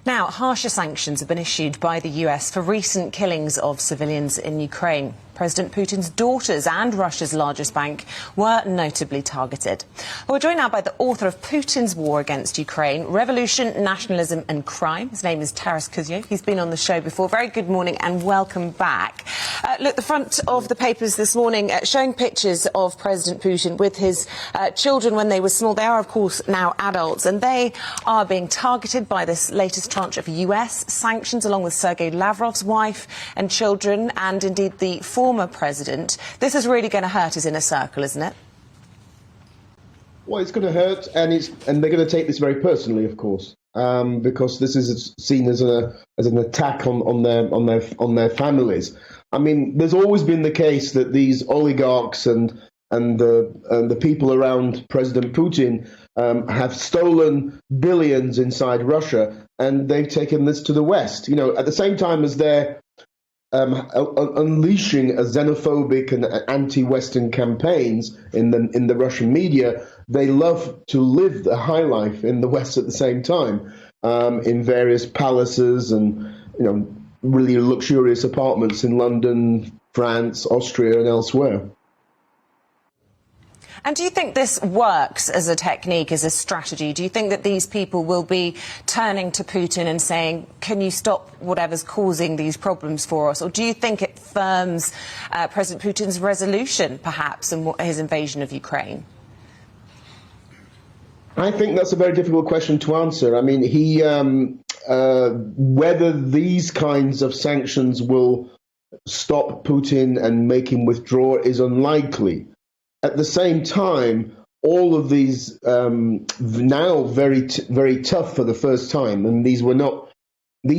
Now, harsher sanctions have been issued by the US for recent killings of civilians in Ukraine. President Putin's daughters and Russia's largest bank were notably targeted. We're joined now by the author of Putin's War Against Ukraine, Revolution, Nationalism and Crime. His name is Taras Kuzio. He's been on the show before. Very good morning and welcome back. Look, the front of the papers this morning showing pictures of President Putin with his children when they were small. They are, of course, now adults, and they are being targeted by this latest tranche of US sanctions, along with Sergei Lavrov's wife and children, and indeed the former president. This is really going to hurt his inner circle, isn't it? Well, it's going to hurt, and they're going to take this very personally, of course, because this is seen as an attack on their families. I mean, there's always been the case that these oligarchs and the people around President Putin have stolen billions inside Russia, and they've taken this to the West. You know, at the same time as they're unleashing a xenophobic and anti-Western campaigns in the Russian media, they love to live the high life in the West at the same time, in various palaces and, you know, really luxurious apartments in London, France, Austria, and elsewhere. And do you think this works as a technique, as a strategy? Do you think that these people will be turning to Putin and saying, can you stop whatever's causing these problems for us? Or do you think it firms President Putin's resolution, perhaps, and his invasion of Ukraine? I think that's a very difficult question to answer. I mean, whether these kinds of sanctions will stop Putin and make him withdraw is unlikely. At the same time, all of these now very tough for the first time, and these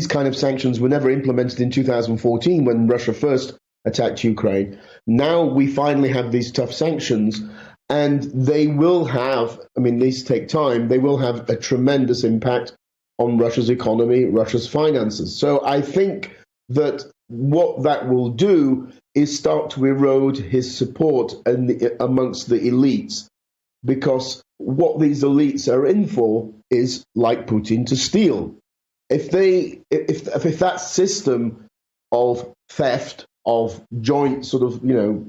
kind of sanctions were never implemented in 2014 when Russia first attacked Ukraine. Now we finally have these tough sanctions, and they will have, I mean, these take time, they will have a tremendous impact on Russia's economy, Russia's finances. So I think that what that will do is start to erode his support amongst the elites, because what these elites are in for is, like Putin, to steal. If that system of theft, of joint sort of, you know,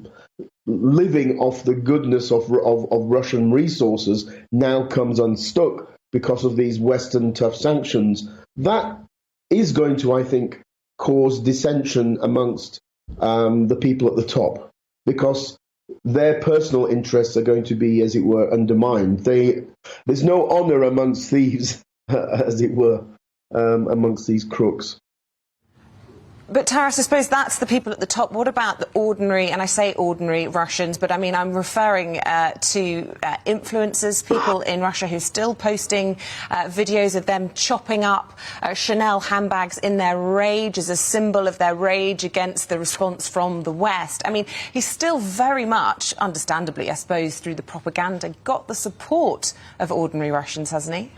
living off the goodness of Russian resources now comes unstuck because of these Western tough sanctions, that is going to, I think, cause dissension amongst the people at the top, because their personal interests are going to be, as it were, undermined. There's no honor amongst thieves, as it were, amongst these crooks. But Taras, I suppose that's the people at the top. What about the ordinary, and I say ordinary Russians, but I mean I'm referring to influencers, people in Russia who are still posting videos of them chopping up Chanel handbags in their rage as a symbol of their rage against the response from the West. I mean, he's still very much, understandably, I suppose, through the propaganda, got the support of ordinary Russians, hasn't he?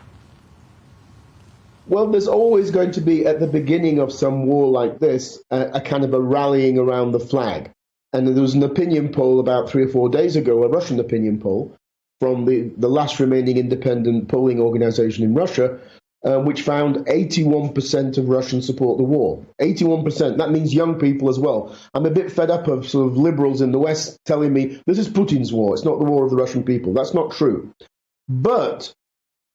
Well, there's always going to be, at the beginning of some war like this, a kind of a rallying around the flag. And there was an opinion poll about 3 or 4 days ago, a Russian opinion poll, from the last remaining independent polling organization in Russia, which found 81% of Russians support the war. 81%. That means young people as well. I'm a bit fed up of sort of liberals in the West telling me, this is Putin's war, it's not the war of the Russian people. That's not true. But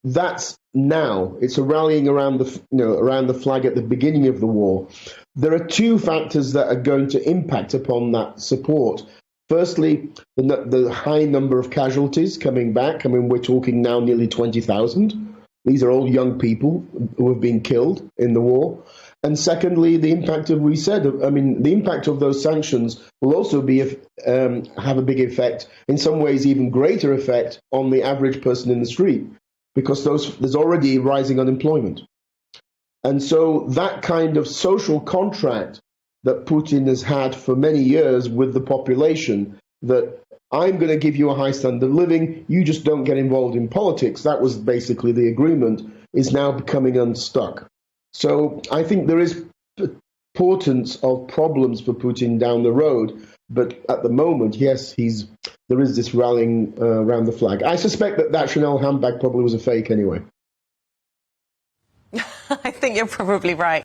that's now. It's a rallying around the flag at the beginning of the war. There are two factors that are going to impact upon that support. Firstly, the high number of casualties coming back. I mean, we're talking now nearly 20,000. These are all young people who have been killed in the war. And secondly, the impact of, the impact of those sanctions will also be have a big effect, in some ways even greater effect, on the average person in the street, because there's already rising unemployment. And so that kind of social contract that Putin has had for many years with the population, that I'm going to give you a high standard of living, you just don't get involved in politics, that was basically the agreement, is now becoming unstuck. So I think there is importance of problems for Putin down the road, but at the moment, yes, there is this rallying around the flag. I suspect that Chanel handbag probably was a fake anyway. I think you're probably right.